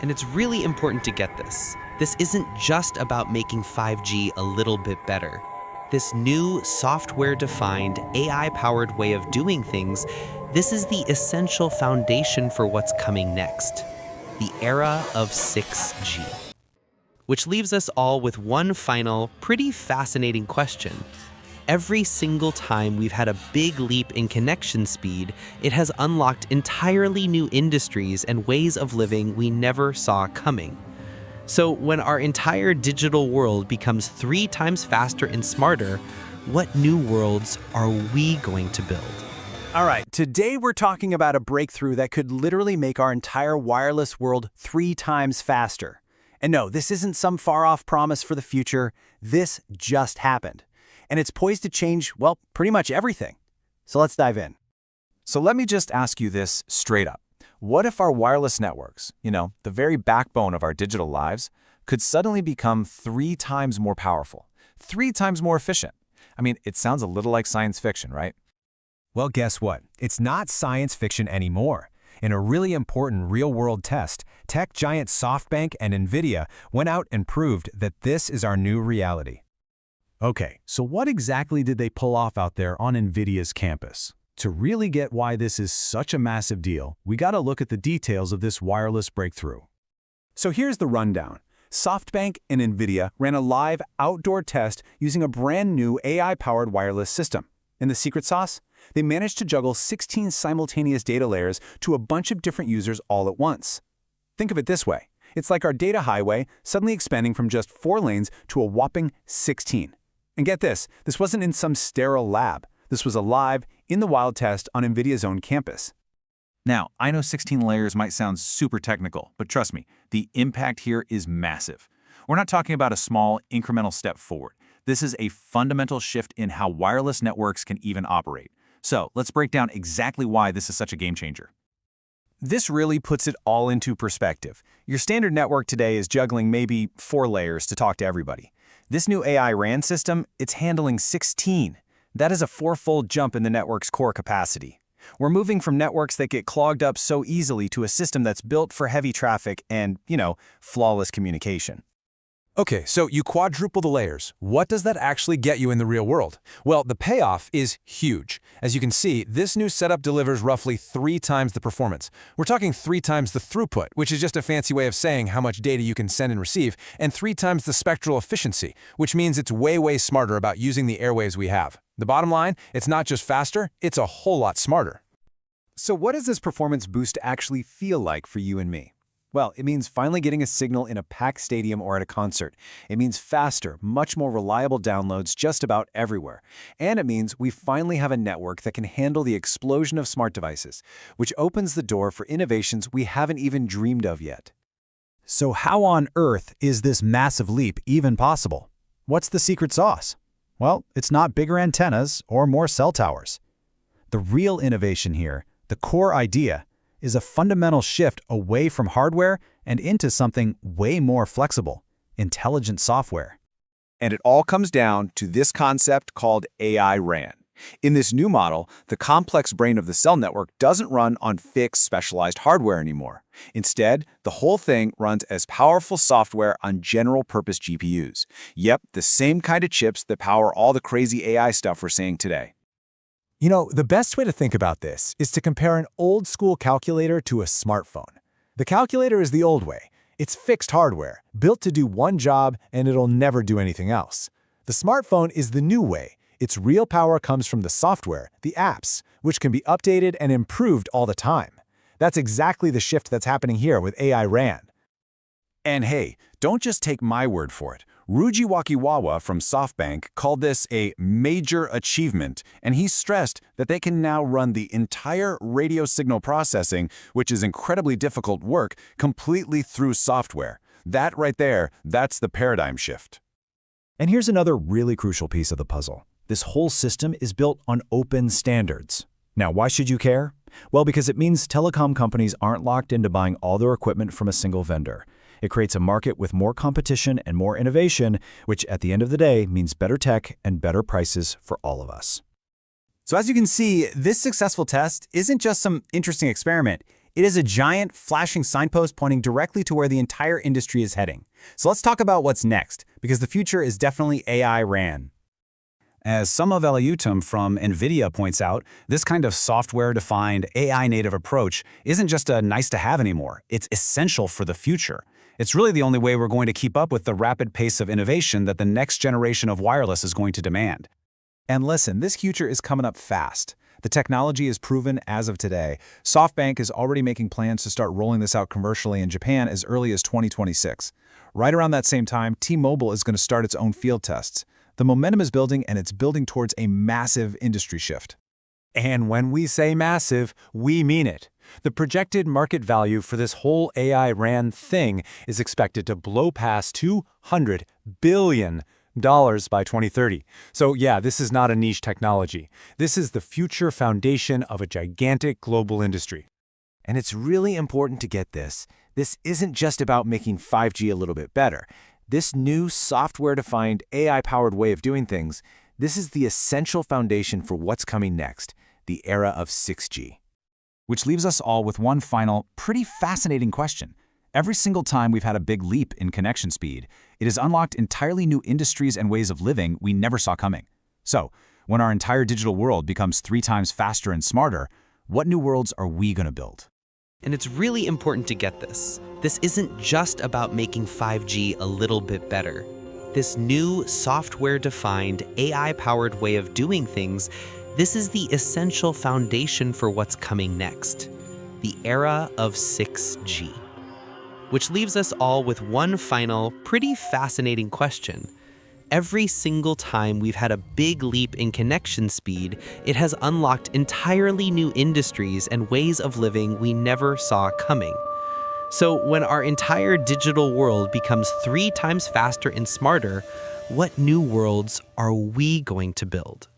And it's really important to get this. This isn't just about making 5G a little bit better. This new software-defined, AI-powered way of doing things, this is the essential foundation for what's coming next. The era of 6G. Which leaves us all with one final, pretty fascinating question. Every single time we've had a big leap in connection speed, it has unlocked entirely new industries and ways of living we never saw coming. So when our entire digital world becomes 3 times faster and smarter, what new worlds are we going to build? All right, today we're talking about a breakthrough that could literally make our entire wireless world 3 times faster. And no, this isn't some far-off promise for the future. This just happened. And it's poised to change, well, pretty much everything. So let's dive in. So let me just ask you this straight up. What if our wireless networks, the very backbone of our digital lives, could suddenly become 3 times more powerful, 3 times more efficient? I mean, it sounds a little like science fiction, right? Well, guess what? It's not science fiction anymore. In a really important real-world test, tech giant SoftBank and NVIDIA went out and proved that this is our new reality. Okay, so what exactly did they pull off out there on NVIDIA's campus? To really get why this is such a massive deal, we gotta look at the details of this wireless breakthrough. So here's the rundown. SoftBank and NVIDIA ran a live outdoor test using a brand new AI-powered wireless system. And the secret sauce? They managed to juggle 16 simultaneous data layers to a bunch of different users all at once. Think of it this way. It's like our data highway suddenly expanding from just 4 lanes to a whopping 16. And get this wasn't in some sterile lab. This was a live, in-the-wild test on NVIDIA's own campus. Now, I know 16 layers might sound super technical, but trust me, the impact here is massive. We're not talking about a small, incremental step forward. This is a fundamental shift in how wireless networks can even operate. So let's break down exactly why this is such a game changer. This really puts it all into perspective. Your standard network today is juggling maybe 4 layers to talk to everybody. This new AI RAN system, it's handling 16. That is a 4-fold jump in the network's core capacity. We're moving from networks that get clogged up so easily to a system that's built for heavy traffic and, flawless communication. Okay, so you quadruple the layers. What does that actually get you in the real world? Well, the payoff is huge. As you can see, this new setup delivers roughly 3 times the performance. We're talking 3 times the throughput, which is just a fancy way of saying how much data you can send and receive, and 3 times the spectral efficiency, which means it's way smarter about using the airwaves we have. The bottom line, it's not just faster, it's a whole lot smarter. So what does this performance boost actually feel like for you and me? Well, it means finally getting a signal in a packed stadium or at a concert. It means faster, much more reliable downloads just about everywhere. And it means we finally have a network that can handle the explosion of smart devices, which opens the door for innovations we haven't even dreamed of yet. So how on earth is this massive leap even possible? What's the secret sauce? Well, it's not bigger antennas or more cell towers. The real innovation here, the core idea, is a fundamental shift away from hardware and into something way more flexible, intelligent software. And it all comes down to this concept called AI RAN. In this new model, the complex brain of the cell network doesn't run on fixed, specialized hardware anymore. Instead, the whole thing runs as powerful software on general-purpose GPUs. Yep, the same kind of chips that power all the crazy AI stuff we're seeing today. The best way to think about this is to compare an old-school calculator to a smartphone. The calculator is the old way. It's fixed hardware, built to do one job, and it'll never do anything else. The smartphone is the new way. Its real power comes from the software, the apps, which can be updated and improved all the time. That's exactly the shift that's happening here with AI RAN. And hey, don't just take my word for it. Ruji Wakiwawa from SoftBank called this a major achievement, and he stressed that they can now run the entire radio signal processing, which is incredibly difficult work, completely through software. That right there, that's the paradigm shift. And here's another really crucial piece of the puzzle. This whole system is built on open standards. Now, why should you care? Well, because it means telecom companies aren't locked into buying all their equipment from a single vendor. It creates a market with more competition and more innovation, which at the end of the day means better tech and better prices for all of us. So as you can see, this successful test isn't just some interesting experiment. It is a giant, flashing signpost pointing directly to where the entire industry is heading. So let's talk about what's next, because the future is definitely AI RAN. As Summa Velayutam from NVIDIA points out, this kind of software-defined, AI-native approach isn't just a nice-to-have anymore. It's essential for the future. It's really the only way we're going to keep up with the rapid pace of innovation that the next generation of wireless is going to demand. And listen, this future is coming up fast. The technology is proven as of today. SoftBank is already making plans to start rolling this out commercially in Japan as early as 2026. Right around that same time, T-Mobile is going to start its own field tests. The momentum is building, and it's building towards a massive industry shift. And when we say massive, we mean it. The projected market value for this whole AI RAN thing is expected to blow past $200 billion by 2030. So yeah, this is not a niche technology. This is the future foundation of a gigantic global industry. And it's really important to get this. This isn't just about making 5G a little bit better. This new software-defined, AI-powered way of doing things, this is the essential foundation for what's coming next, the era of 6G. Which leaves us all with one final, pretty fascinating question. Every single time we've had a big leap in connection speed, it has unlocked entirely new industries and ways of living we never saw coming. So, when our entire digital world becomes 3 times faster and smarter, what new worlds are we going to build? And it's really important to get this. This isn't just about making 5G a little bit better. This new software-defined, AI-powered way of doing things, this is the essential foundation for what's coming next, the era of 6G. Which leaves us all with one final, pretty fascinating question. Every single time we've had a big leap in connection speed, it has unlocked entirely new industries and ways of living we never saw coming. So when our entire digital world becomes 3 times faster and smarter, what new worlds are we going to build?